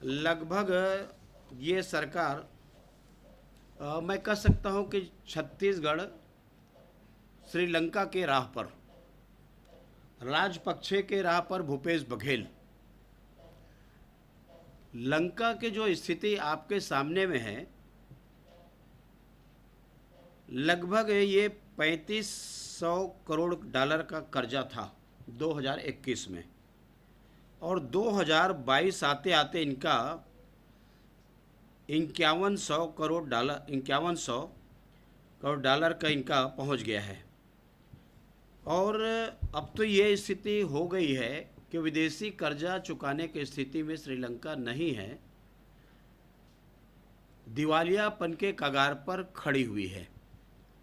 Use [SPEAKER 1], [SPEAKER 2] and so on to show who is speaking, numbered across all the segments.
[SPEAKER 1] लगभग ये सरकार मैं कह सकता हूँ कि छत्तीसगढ़ श्रीलंका के राह पर, राजपक्षे के राह पर भूपेश बघेल, लंका की जो स्थिति आपके सामने में है, लगभग ये 3500 करोड़ डॉलर का कर्जा था 2021 में, और 2022 आते आते इनका 5100 करोड़ डॉलर का इनका पहुंच गया है। और अब तो ये स्थिति हो गई है कि विदेशी कर्जा चुकाने की स्थिति में श्रीलंका नहीं है, दिवालियापन के कगार पर खड़ी हुई है।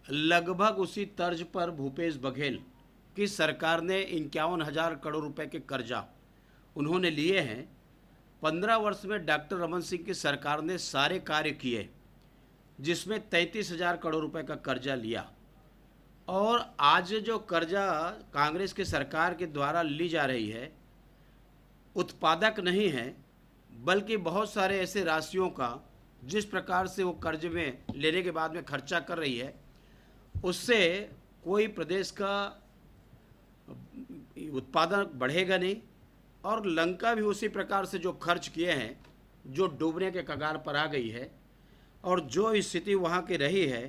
[SPEAKER 1] लगभग उसी तर्ज पर भूपेश बघेल की सरकार ने 51,000 करोड़ रुपए के कर्जा उन्होंने लिए हैं। 15 वर्ष में डॉक्टर रमन सिंह की सरकार ने सारे कार्य किए, जिसमें 33,000 करोड़ रुपए का कर्जा लिया। और आज जो कर्जा कांग्रेस की सरकार के द्वारा ली जा रही है, उत्पादक नहीं है, बल्कि बहुत सारे ऐसे राशियों का जिस प्रकार से वो कर्ज में लेने के बाद में खर्चा कर रही है, उससे कोई प्रदेश का उत्पादन बढ़ेगा नहीं। और लंका भी उसी प्रकार से जो खर्च किए हैं, जो डूबने के कगार पर आ गई है, और जो स्थिति वहाँ की रही है,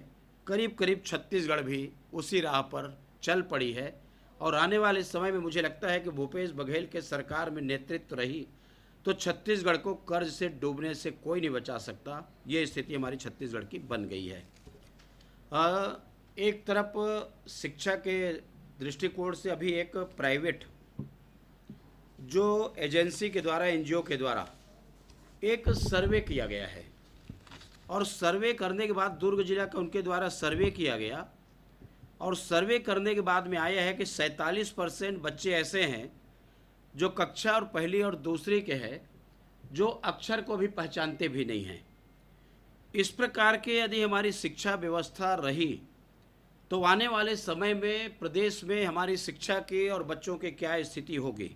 [SPEAKER 1] करीब करीब छत्तीसगढ़ भी उसी राह पर चल पड़ी है। और आने वाले समय में मुझे लगता है कि भूपेश बघेल के सरकार में नेतृत्व रही तो छत्तीसगढ़ को कर्ज से डूबने से कोई नहीं बचा सकता। ये स्थिति हमारी छत्तीसगढ़ की बन गई है। एक तरफ शिक्षा के दृष्टिकोण से अभी एक प्राइवेट जो एजेंसी के द्वारा, एनजीओ के द्वारा एक सर्वे किया गया है, और सर्वे करने के बाद दुर्ग जिला का उनके द्वारा सर्वे किया गया, और सर्वे करने के बाद में आया है कि 47% बच्चे ऐसे हैं जो कक्षा और पहली और दूसरी के हैं, जो अक्षर को भी पहचानते भी नहीं हैं। इस प्रकार के यदि हमारी शिक्षा व्यवस्था रही तो आने वाले समय में प्रदेश में हमारी शिक्षा की और बच्चों की क्या स्थिति होगी,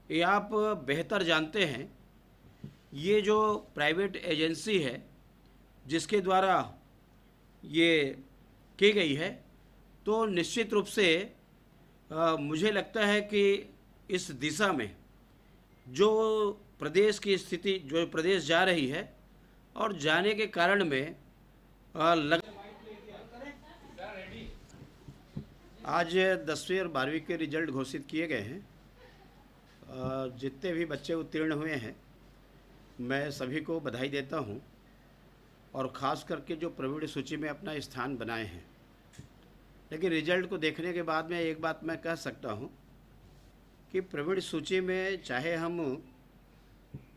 [SPEAKER 1] ये आप बेहतर जानते हैं। ये जो प्राइवेट एजेंसी है जिसके द्वारा ये की गई है, तो निश्चित रूप से मुझे लगता है कि इस दिशा में जो प्रदेश की स्थिति, जो प्रदेश जा रही है, और जाने के कारण में आज 10वीं और 12वीं के रिजल्ट घोषित किए गए हैं। जितने भी बच्चे उत्तीर्ण हुए हैं, मैं सभी को बधाई देता हूं, और ख़ास करके जो प्रवीण सूची में अपना स्थान बनाए हैं। लेकिन रिजल्ट को देखने के बाद में एक बात मैं कह सकता हूं कि प्रवीण सूची में चाहे हम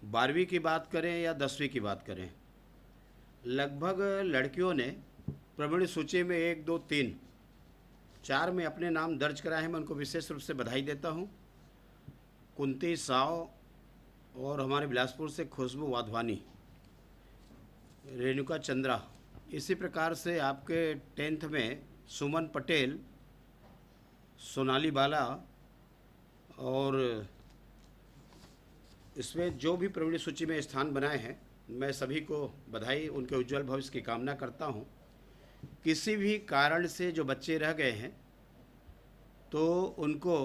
[SPEAKER 1] 12वीं की बात करें या 10वीं की बात करें, लगभग लड़कियों ने प्रवीण सूची में 1, 2, 3, 4 में अपने नाम दर्ज कराए हैं। मैं उनको विशेष रूप से बधाई देता हूं। कुंती साव, और हमारे बिलासपुर से खुशबू वाधवानी, रेणुका चंद्रा, इसी प्रकार से आपके 10th में सुमन पटेल, सोनाली बाला, और इसमें जो भी प्रवीण सूची में स्थान बनाए हैं, मैं सभी को बधाई, उनके उज्जवल भविष्य की कामना करता हूं। किसी भी कारण से जो बच्चे रह गए हैं तो उनको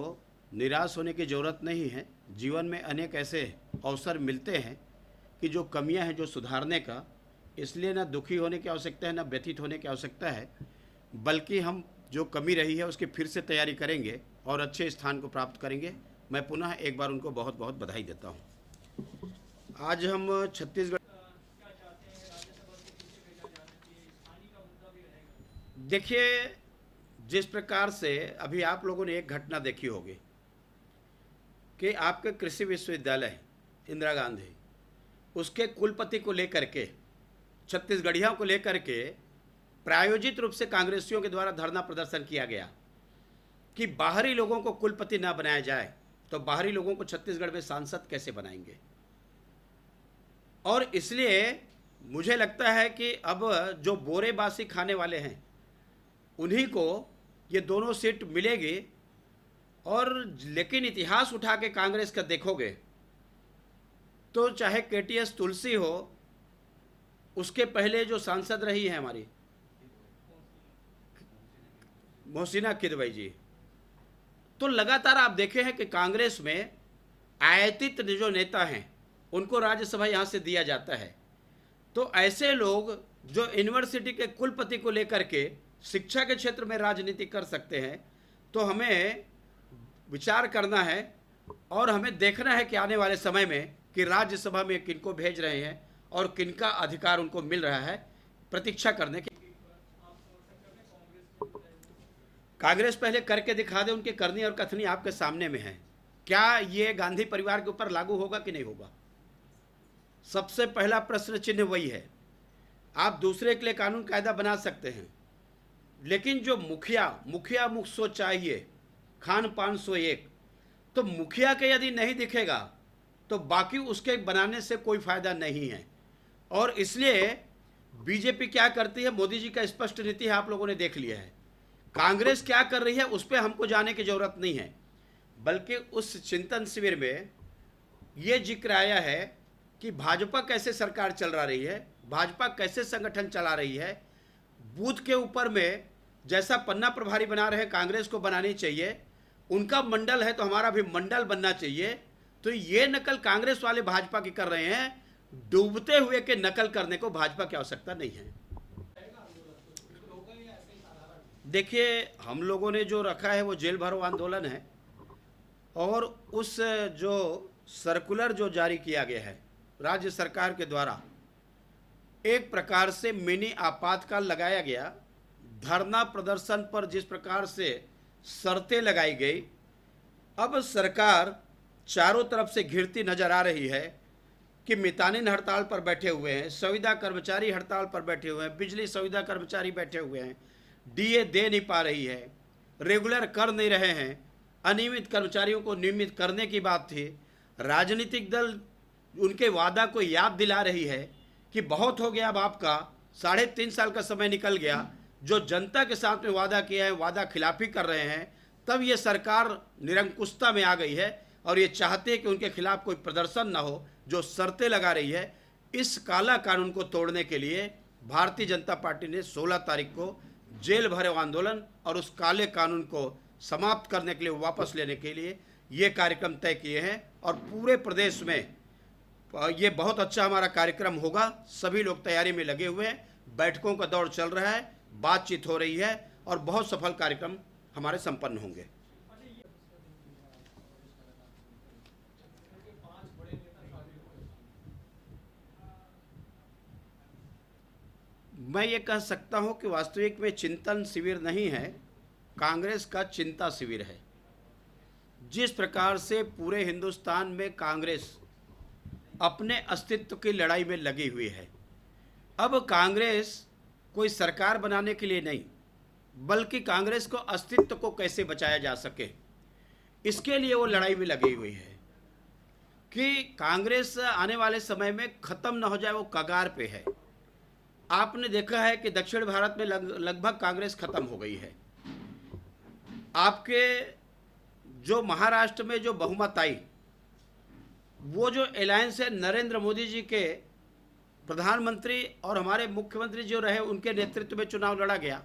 [SPEAKER 1] निराश होने की ज़रूरत नहीं है। जीवन में अनेक ऐसे अवसर मिलते हैं कि जो कमियां हैं, जो सुधारने का, इसलिए ना दुखी होने की आवश्यकता है, ना व्यथित होने की आवश्यकता है, बल्कि हम जो कमी रही है उसकी फिर से तैयारी करेंगे और अच्छे स्थान को प्राप्त करेंगे। मैं पुनः एक बार उनको बहुत बहुत बधाई देता हूँ। आज हम छत्तीसगढ़, देखिए जिस प्रकार से अभी आप लोगों ने एक घटना देखी होगी कि आपके कृषि विश्वविद्यालय इंदिरा गांधी, उसके कुलपति को लेकर के, छत्तीसगढ़ियों को लेकर के प्रायोजित रूप से कांग्रेसियों के द्वारा धरना प्रदर्शन किया गया कि बाहरी लोगों को कुलपति ना बनाया जाए तो बाहरी लोगों को छत्तीसगढ़ में सांसद कैसे बनाएंगे। और इसलिए मुझे लगता है कि अब जो बोरे बासी खाने वाले हैं उन्हीं को ये दोनों सीट मिलेगी। और लेकिन इतिहास उठा के कांग्रेस का देखोगे तो चाहे केटीएस तुलसी हो, उसके पहले जो सांसद रही है हमारी मोहसिना किदवई जी, तो लगातार आप देखे हैं कि कांग्रेस में आयातित जो नेता हैं उनको राज्यसभा यहाँ से दिया जाता है। तो ऐसे लोग जो यूनिवर्सिटी के कुलपति को लेकर के शिक्षा के क्षेत्र में राजनीति कर सकते हैं, तो हमें विचार करना है और हमें देखना है कि आने वाले समय में कि राज्यसभा में किनको भेज रहे हैं और किनका अधिकार उनको मिल रहा है, प्रतीक्षा करने की। कांग्रेस पहले करके दिखा दे, उनकी करनी और कथनी आपके सामने में है। क्या ये गांधी परिवार के ऊपर लागू होगा कि नहीं होगा? सबसे पहला प्रश्न चिन्ह वही है। आप दूसरे के लिए कानून कायदा बना सकते हैं, लेकिन जो मुखिया मुख सो चाहिए, खान पान सो एक, तो मुखिया के यदि नहीं दिखेगा तो बाकी उसके बनाने से कोई फायदा नहीं है। और इसलिए बीजेपी क्या करती है, मोदी जी का स्पष्ट नीति है, आप लोगों ने देख लिया है। कांग्रेस क्या कर रही है उस पर हमको जाने की जरूरत नहीं है, बल्कि उस चिंतन शिविर में ये जिक्र आया है कि भाजपा कैसे सरकार चला रही है, भाजपा कैसे संगठन चला रही है। बूथ के ऊपर में जैसा पन्ना प्रभारी बना रहे कांग्रेस को बनानी चाहिए, उनका मंडल है तो हमारा भी मंडल बनना चाहिए। तो ये नकल कांग्रेस वाले भाजपा की कर रहे हैं, डूबते हुए के नकल करने को भाजपा की आवश्यकता नहीं है। देखिए, हम लोगों ने जो रखा है वो जेल भरो आंदोलन है, और उस जो सर्कुलर जो जारी किया गया है राज्य सरकार के द्वारा, एक प्रकार से मिनी आपातकाल लगाया गया। धरना प्रदर्शन पर जिस प्रकार से शर्तें लगाई गई, अब सरकार चारों तरफ से घिरती नजर आ रही है कि मितानिन हड़ताल पर बैठे हुए हैं, संविदा कर्मचारी हड़ताल पर बैठे हुए हैं, बिजली संविदा कर्मचारी बैठे हुए हैं, डीए दे नहीं पा रही है, रेगुलर कर नहीं रहे हैं, अनियमित कर्मचारियों को नियमित करने की बात थी। राजनीतिक दल उनके वादा को याद दिला रही है कि बहुत हो गया, अब आपका 3.5 साल का समय निकल गया, जो जनता के साथ में वादा किया है वादा खिलाफी कर रहे हैं। तब ये सरकार निरंकुशता में आ गई है और ये चाहते हैं कि उनके खिलाफ कोई प्रदर्शन ना हो, जो शर्तें लगा रही है। इस काला कानून को तोड़ने के लिए भारतीय जनता पार्टी ने 16 तारीख को जेल भरो आंदोलन और उस काले कानून को समाप्त करने के लिए, वापस लेने के लिए ये कार्यक्रम तय किए हैं। और पूरे प्रदेश में ये बहुत अच्छा हमारा कार्यक्रम होगा। सभी लोग तैयारी में लगे हुए हैं, बैठकों का दौर चल रहा है, बातचीत हो रही है और बहुत सफल कार्यक्रम हमारे संपन्न होंगे। मैं ये कह सकता हूं कि वास्तविक में चिंतन शिविर नहीं है, कांग्रेस का चिंता शिविर है। जिस प्रकार से पूरे हिंदुस्तान में कांग्रेस अपने अस्तित्व की लड़ाई में लगी हुई है, अब कांग्रेस कोई सरकार बनाने के लिए नहीं, बल्कि कांग्रेस को अस्तित्व को कैसे बचाया जा सके, इसके लिए वो लड़ाई में लगी हुई है कि कांग्रेस आने वाले समय में ख़त्म ना हो जाए, वो कगार पे है। आपने देखा है कि दक्षिण भारत में लगभग कांग्रेस ख़त्म हो गई है। आपके जो महाराष्ट्र में जो बहुमत आई, वो जो अलायंस है नरेंद्र मोदी जी के प्रधानमंत्री और हमारे मुख्यमंत्री जो रहे उनके नेतृत्व में चुनाव लड़ा गया,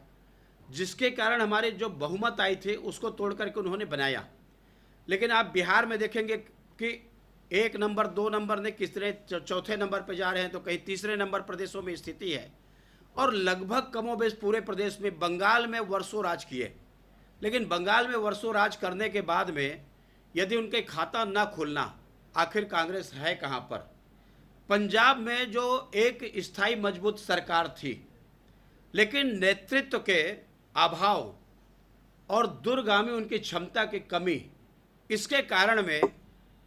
[SPEAKER 1] जिसके कारण हमारे जो बहुमत आई थी उसको तोड़ करके उन्होंने बनाया। लेकिन आप बिहार में देखेंगे कि 1 नंबर 2 नंबर ने किस तरह चौथे नंबर पर जा रहे हैं, तो कहीं तीसरे नंबर प्रदेशों में स्थिति है। और लगभग कमोबेश पूरे प्रदेश में, बंगाल में वर्षों राज किए, लेकिन बंगाल में वर्षों राज करने के बाद में यदि उनके खाता ना खुलना, आखिर कांग्रेस है कहाँ पर। पंजाब में जो एक स्थायी मजबूत सरकार थी, लेकिन नेतृत्व के अभाव और दूरगामी उनकी क्षमता की कमी, इसके कारण में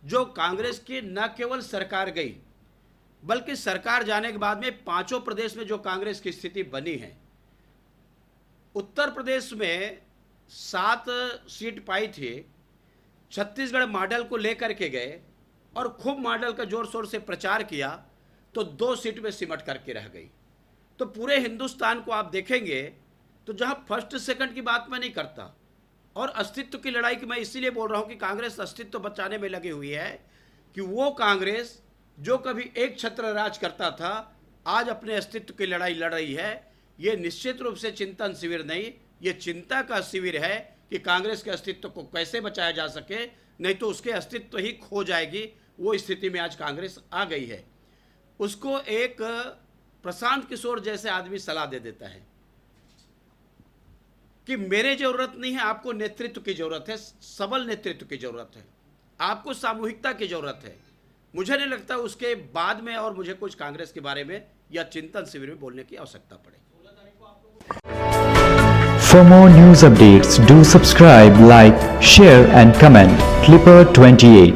[SPEAKER 1] जो कांग्रेस की न केवल सरकार गई, बल्कि सरकार जाने के बाद में 5 प्रदेश में जो कांग्रेस की स्थिति बनी है। उत्तर प्रदेश में 7 सीट पाई थी, छत्तीसगढ़ मॉडल को लेकर के गए और खूब मॉडल का जोर शोर से प्रचार किया, तो 2 सीट में सिमट करके रह गई। तो पूरे हिंदुस्तान को आप देखेंगे तो जहां फर्स्ट सेकंड की बात मैं नहीं करता, और अस्तित्व की लड़ाई की मैं इसीलिए बोल रहा हूं कि कांग्रेस अस्तित्व बचाने में लगी हुई है कि वो कांग्रेस जो कभी एक छत्र राज करता था, आज अपने अस्तित्व की लड़ाई लड़ रही है। ये निश्चित रूप से चिंतन शिविर नहीं, ये चिंता का शिविर है कि कांग्रेस के अस्तित्व को कैसे बचाया जा सके, नहीं तो उसके अस्तित्व ही खो जाएगी। वो स्थिति में आज कांग्रेस आ गई है। उसको एक प्रशांत किशोर जैसे आदमी सलाह दे देता है कि मेरे जरूरत नहीं है, आपको नेतृत्व की जरूरत है, सबल नेतृत्व की जरूरत है, आपको सामूहिकता की जरूरत है। मुझे नहीं लगता उसके बाद में और मुझे कुछ कांग्रेस के बारे में या चिंतन शिविर में बोलने की आवश्यकता पड़े।
[SPEAKER 2] For more news updates, do subscribe, like, share and comment. Clipper 28